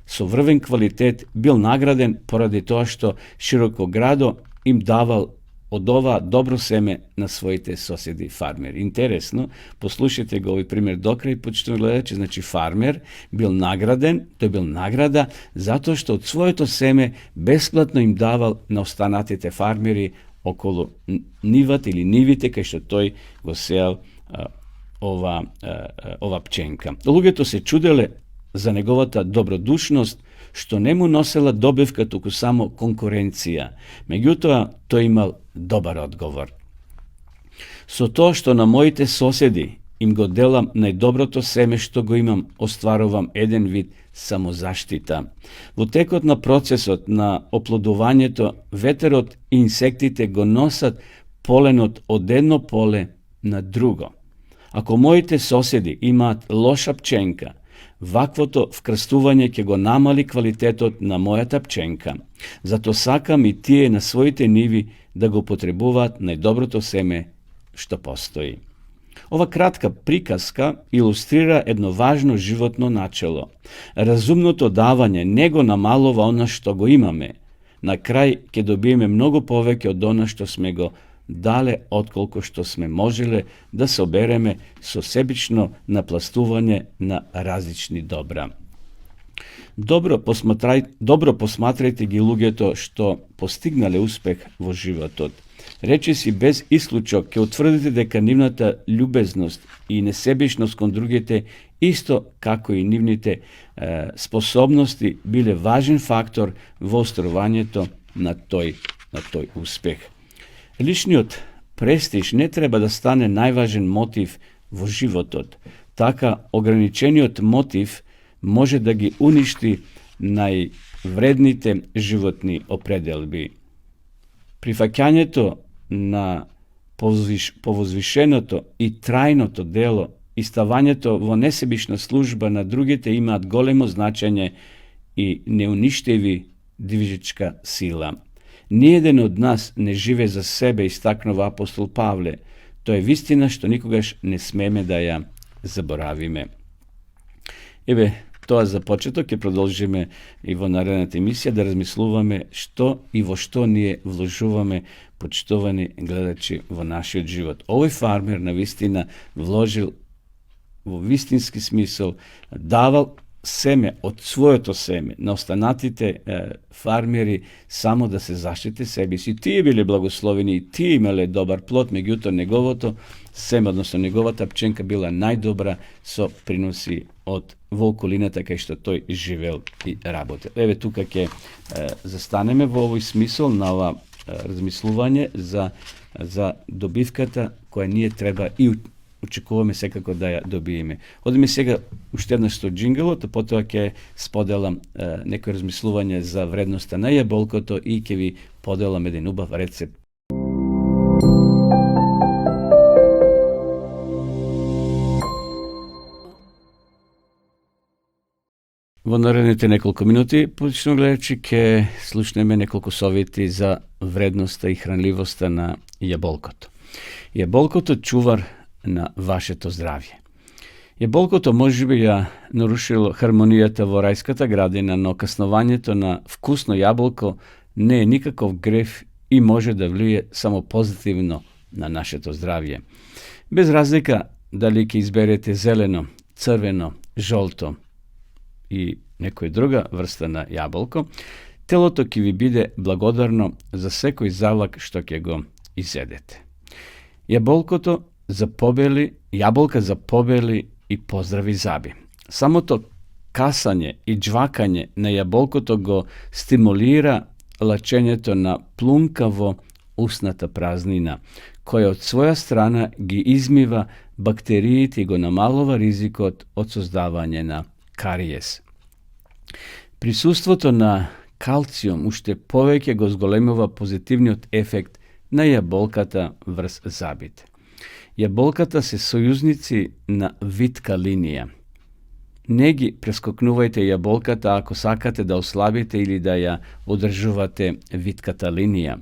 со врвен квалитет бил награден поради тоа што широкоградо им давал од ова добро семе на своите соседи фармери. Интересно, послушайте го овој пример до крај, почитувани гледачи, значи фармер бил награден, тој бил награда затоа што од своето семе бесплатно им давал на останатите фармери околу нивата или нивите кај што тој го сеал ова пченка. Луѓето се чуделе за неговата добродушност, што не му носела добивка, туку само конкуренција. Меѓутоа, тој имал добар одговор. Со тоа што на моите соседи им го делам најдоброто семе што го имам, остварувам еден вид самозаштита. Во текот на процесот на оплодувањето, ветерот и инсектите го носат поленот од едно поле на друго. Ако моите соседи имаат лоша пченка, ваквото вкрстување ќе го намали квалитетот на мојата пченка. Зато сакам и тие на своите ниви да го потребуваат најдоброто семе што постои. Ова кратка приказка илустрира едно важно животно начело. Разумното давање не го намалува она што го имаме. На крај ќе добиеме многу повеќе од она што сме го дале отколку што сме можеле да собереме со себично напластување на различни добра. Добро посматрајте ги луѓето што постигнале успех во животот. Речиси без исклучок ќе утврдите дека нивната љубезност и несебичност кон другите, исто како и нивните способности, биле важен фактор во остварувањето на тој успех. Личниот престиж не треба да стане најважен мотив во животот. Така, ограничениот мотив може да ги уништи највредните животни определби. Прифаќањето на повозвишеното и трајното дело и ставањето во несебична служба на другите имаат големо значење и неуништиви движечка сила. Ниеден од нас не живе за себе, истакнува апостол Павле. Тоа е вистина што никогаш не смеме да ја заборавиме. Еве, тоа за почеток, ќе продолжиме и во наредната емисија да размислуваме што и во што ние вложуваме, почитувани гледачи, во нашиот живот. Овој фармер на вистина вложил во вистински смисол, давал семе од своето семе на останатите фармери само да се заштите себе си. Тие биле благословени и тие имале добар плод, меѓутоа неговото семе, односно неговата пченка била најдобра со приноси од во околината кај што тој живел и работел. Еве тука ќе застанеме во овој смисол на ова размислување за добивката која ние треба и очекуваме секако да ја добиеме. Одиме сега уште еднаш со джинглот, а потоа ќе споделам некои размислување за вредноста на јаболкото и ќе ви поделам еден убав рецепт. Во наредните неколку минути, почнемо гледачи, ќе слушнеме неколку совети за вредноста и хранливоста на јаболкото. Јаболкото чувар на вашето здравје. Јаболкото можеби ја нарушило хармонијата во рајската градина, но каснувањето на вкусно јаболко не е никаков греф и може да влие само позитивно на нашето здравје. Без разлика дали ќе изберете зелено, црвено, жолто и некоја друга врста на јаболко, телото ќе ви биде благодарно за секој завлак што ќе го изедете. Јаболка за побели и поздрави заби. Самото касање и джвакање на јаболкото го стимулира лачењето на плунка во устната празнина, која од своја страна ги измива бактериите и го намалува ризикот од создавање на кариес. Присуството на калциум уште повеќе го зголемува позитивниот ефект на јаболката врз забите. Јаболката се сојузници на витка линија. Не ги прескокнувајте јаболката ако сакате да ослабите или да ја одржувате витката линија.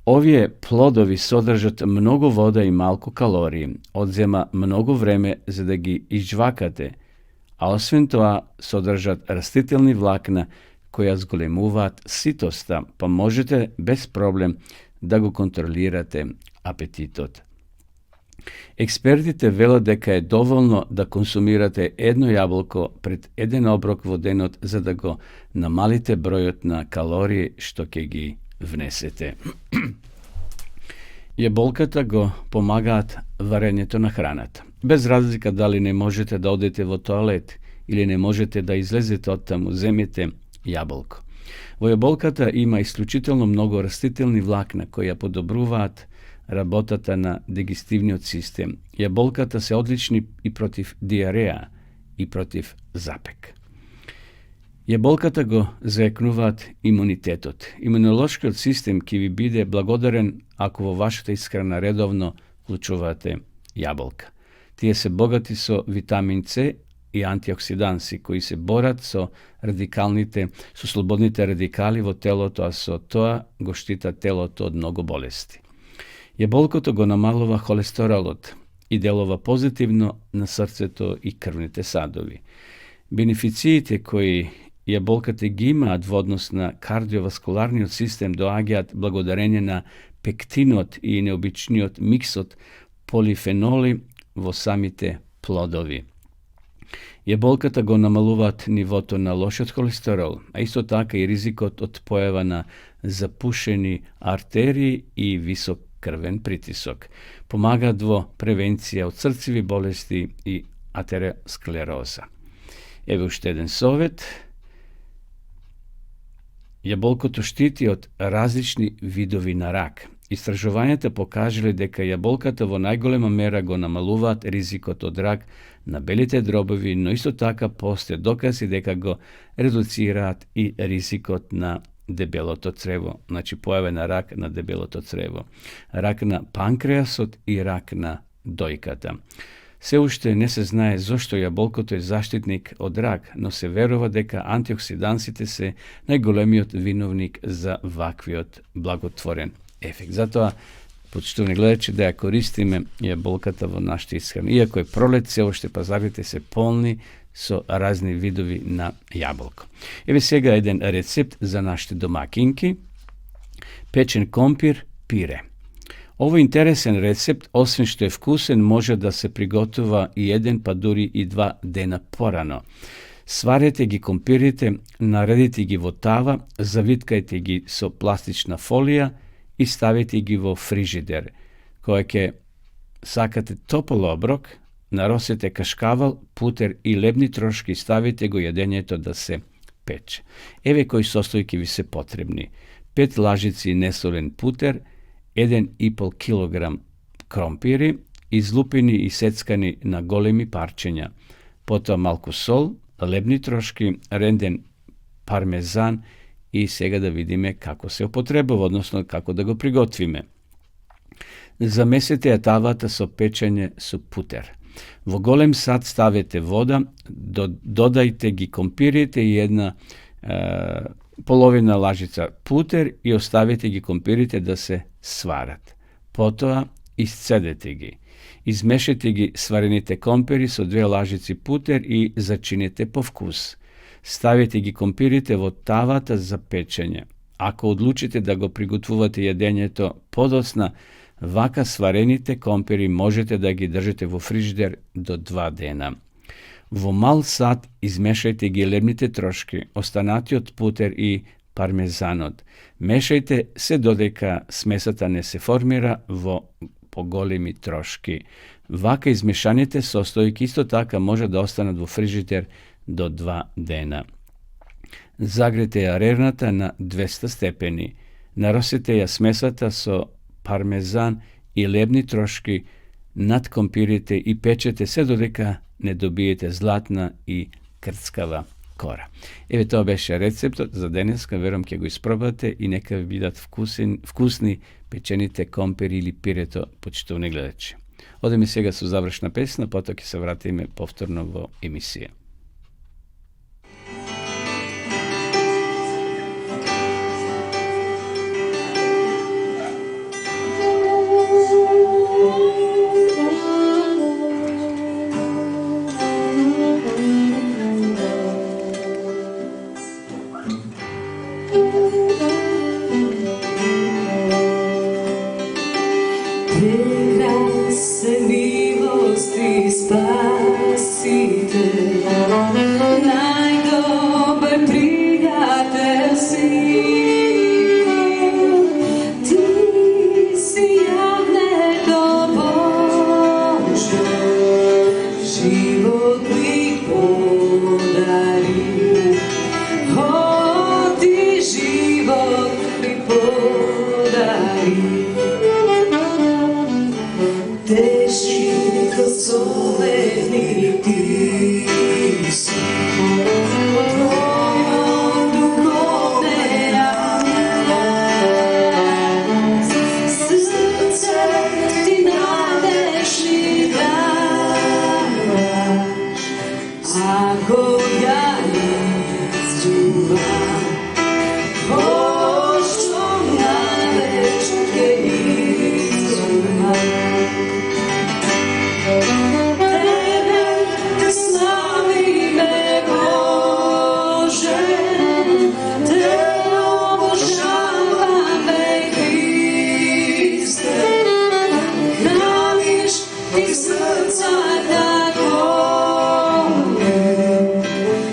Овие плодови содржат многу вода и малку калории, одзема многу време за да ги изжвакате, а освен тоа содржат растителни влакна која зголемуваат ситоста, па можете без проблем да го контролирате апетитот. Експертите велат дека е доволно да консумирате едно јаболко пред еден оброк во денот за да го намалите бројот на калории што ќе ги внесете. Јаболката го помагаат варењето на храната. Без разлика дали не можете да одете во тоалет или не можете да излезете од таму, земете јаболко. Во јаболката има исклучително многу растителни влакна кои ја подобруваат работата на дигестивниот систем. Јаболката се одлични и против диареја и против запек. Јаболката го заекнуваат имунитетот. Имунолошкиот систем ќе ви биде благодарен ако во вашата исхрана редовно вклучувате јаболка. Тие се богати со витамин С и антиоксиданси кои се борат со слободните радикали во телото, а со тоа го штита телото од многу болести. Јаболкото го намалува холестеролот и делува позитивно на срцето и крвните садови. Бенефициите кои јаболката ги имаат во однос на кардиоваскуларниот систем доаѓаат благодарење на пектинот и необичниот миксот полифеноли во самите плодови. Јаболката го намалуваат нивото на лошиот холестерол, а исто така и ризикот од појава на запушени артерии и висок крвен притисок. Помагаат во превенција од срцеви болести и атеросклероза. Еве уште еден совет. Јаболкото штити од различни видови на рак. Истражувањата покажале дека јаболката во најголема мера го намалуваат ризикот од рак на белите дробови, но исто така постојат докази дека го редуцираат и ризикот на дебелото црево, значи појава на рак на дебелото црево, рак на панкреасот и рак на дојката. Се уште не се знае зошто јаболкото е заштитник од рак, но се верува дека антиоксидансите се најголемиот виновник за ваквиот благотворен ефект. Затоа, почитувани гледачи, да ја користиме јаболката во нашите исхрани. Иако е пролет, се уште пазарите се полни со разни видови на јаболко. Еве сега еден рецепт за нашите домакинки. Печен компир пире. Овој интересен рецепт, освен што е вкусен, може да се приготува и еден, па дури и 2 дена порано. Сварете ги компирите, наредите ги во тава, завиткајте ги со пластична фолија и ставите ги во фрижидер. Кога ќе сакате топол оброк, наросете кашкавал, путер и лебни трошки и ставите го јадењето да се пече. Еве кои состојки ви се потребни. 5 лажици несолен путер, 1,5 кг кромпири, izlupini i seckani na golemi parčenja, potom malku sol, lebni troški, renden parmezan i сега да видиме како се употребува, односно како да го приготвиме. Замесете ја тавата со печење со путер. Во голем сад ставете вода, додајте ги компирите и една половина лажица путер и оставите ги компирите да се сварат. Потоа исцедете ги. Измешете ги сварените компири со 2 лажици путер и зачинете по вкус. Ставите ги компирите во тавата за печење. Ако одлучите да го приготвувате јадењето подоцна, вака сварените компири можете да ги држите во фрижидер до 2 дена. Во мал сад измешајте ги лебните трошки, останатиот путер и пармезанот. Мешајте се додека смесата не се формира во поголеми трошки. Вака измешаните состојки исто така може да останат во фрижидер до 2 дена. Загрете ја рерната на 200 степени. Наросете ја смесата со пармезан и лебни трошки над компирите и печете се додека не добиете златна и крцкава кора. Еве тоа беше рецептот за денеска, верувам ќе го испробате и нека ви бидат вкусни печените компири или пирето, почитувани гледачи. Одеме сега со завршна песна, потоа ќе се вратиме повторно во емисија. Прекрасен милости Спаситель, најдобар пријател си. Ти си јагнето Божјо, живот ми подари. О, ти живот ми подари. Тешко советник ти си, твојот духовен јас, срце ти надежни даш, ако ја изчувам, Божјо навеч ќе изчувам. Тебе славиме Боже, те обожаваме Христе, храниш и срца тако,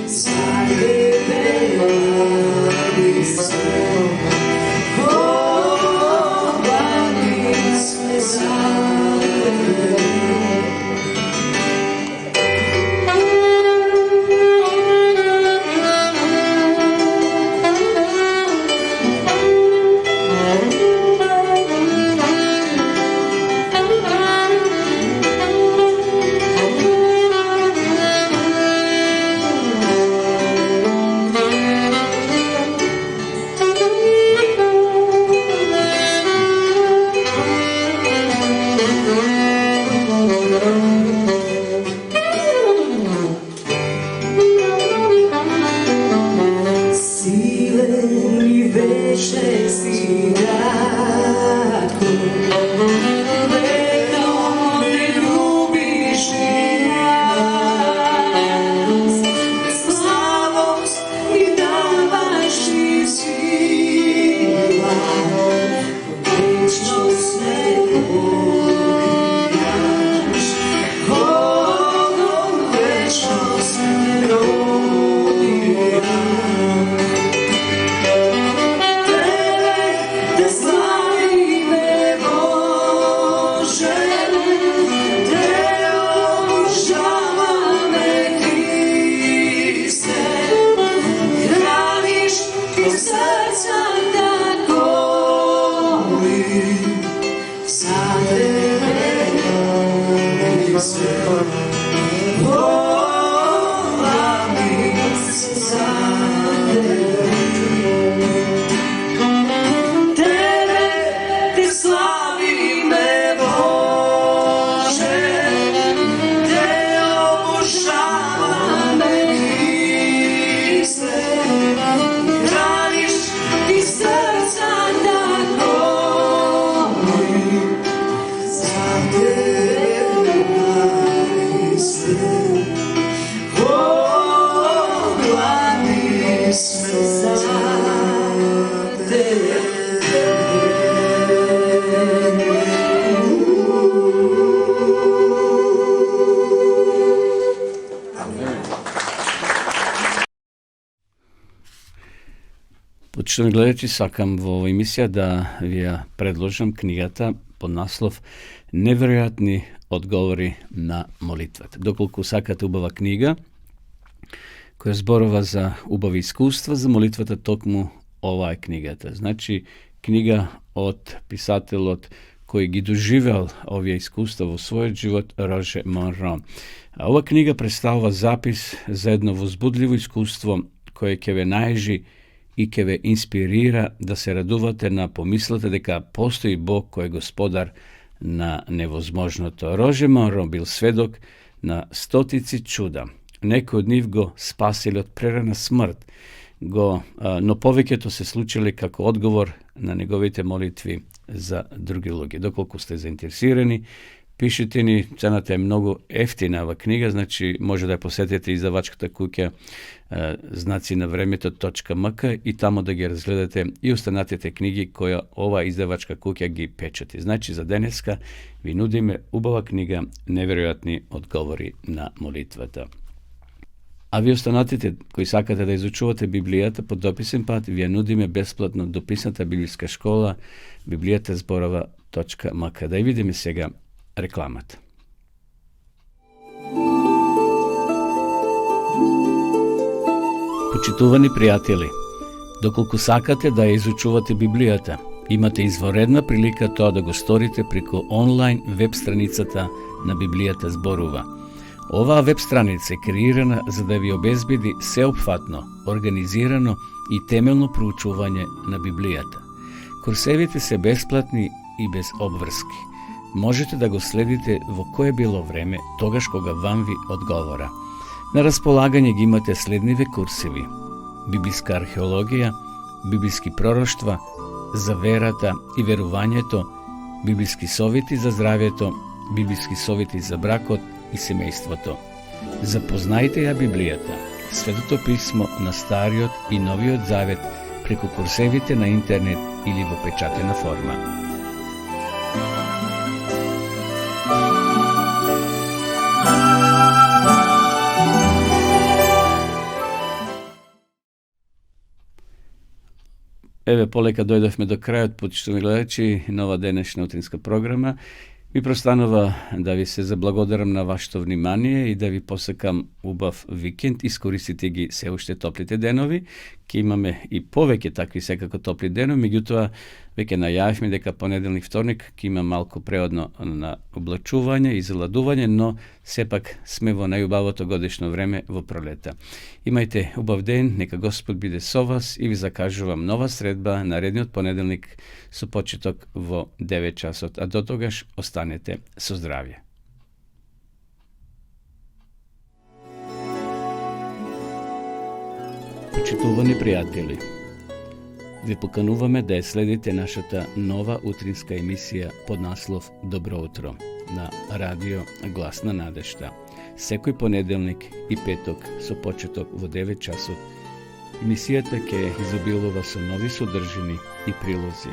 за тебе влади се, влади се за тебе. Силен и вечен си татко, вечно ме любиш и нас. Славост ми даваш и сила, вечно ме покриваш. Почитувани гледачи, сакам во оваа емисија да ви ја предложам книгата под наслов Неверојатни одговори на молитвата. Доколку сакате убава книга која зборува за убави искуства за молитвата, токму ова е книгата. Значи, книга од писателот кој ги доживел овие искуства во својот живот, Роже Монро. А ова книга представува запис за едно возбудливо искуство кое ќе ве наежи и ќе ве инспирира да се радувате на помислата дека постои Бог кој е господар на невозможното. Роже Монро бил сведок на стотици чуда. Некои од нив го спасили од прерана смрт, но повеќето се случили како одговор на неговите молитви за други луѓе. Доколку сте заинтересирани, пишете ни, цената е многу ефтина ова книга, значи може да ја посетите издавачката куќа знаци на времето.мк и тамо да ги разгледате и останатите книги која ова издавачка куќа ги печати. Значи за денеска ви нудиме убава книга Неверојатни одговори на молитвата. А ви останатите кои сакате да изучувате Библијата по дописен пат, ви ја нудиме бесплатно дописната библиска школа Библијата зборова.мк. Да ја видиме сега рекламата. Почитувани пријатели, доколку сакате да ја изучувате Библијата, имате изворедна прилика тоа да го сторите преку онлайн веб страницата на Библијата зборува. Оваа веб страница е креирана за да ви обезбеди сеопфатно, организирано и темелно проучување на Библијата. Курсевите се бесплатни и без обврски. Можете да го следите во кое било време, тогаш кога вам ви одговора. На располагање ги имате следниве курсеви: библиска археологија, библиски пророштва, за верата и верувањето, библиски совети за здравјето, библиски совети за бракот и семејството. Запознајте ја Библијата, Светото писмо на Стариот и Новиот Завет преку курсевите на интернет или во печатена форма. Еве, полека дојдовме до крајот, почитувани гледачи, нова денешна утринска програма. Ви простанува да ви се заблагодарам на вашето внимание и да ви посакам убав викенд. Искористите ги се уште топлите денови. Ке имаме и повеќе такви секако топли денови, меѓутоа веќе најавивме дека понеделник, вторник ке има малку преодно на облачување и заладување, но сепак сме во најубавото годишно време во пролета. Имајте убав ден, нека Господ биде со вас и ви закажувам нова средба наредниот понеделник со почеток во 9 часот, а до тогаш останете со здравје. Почитувани пријатели, ви покануваме да ја следите нашата нова утринска емисија под наслов Добро утро на радио Глас на надежта. Секој понеделник и петок со почеток во 9 часот. Емисијата ќе изобилува со нови содржини и прилози.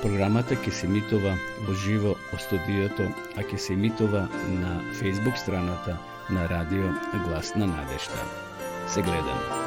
Програмата ќе се емитува во живо од студиото, а ќе се емитува на Facebook страната на радио Глас на надежта. Се гледаме.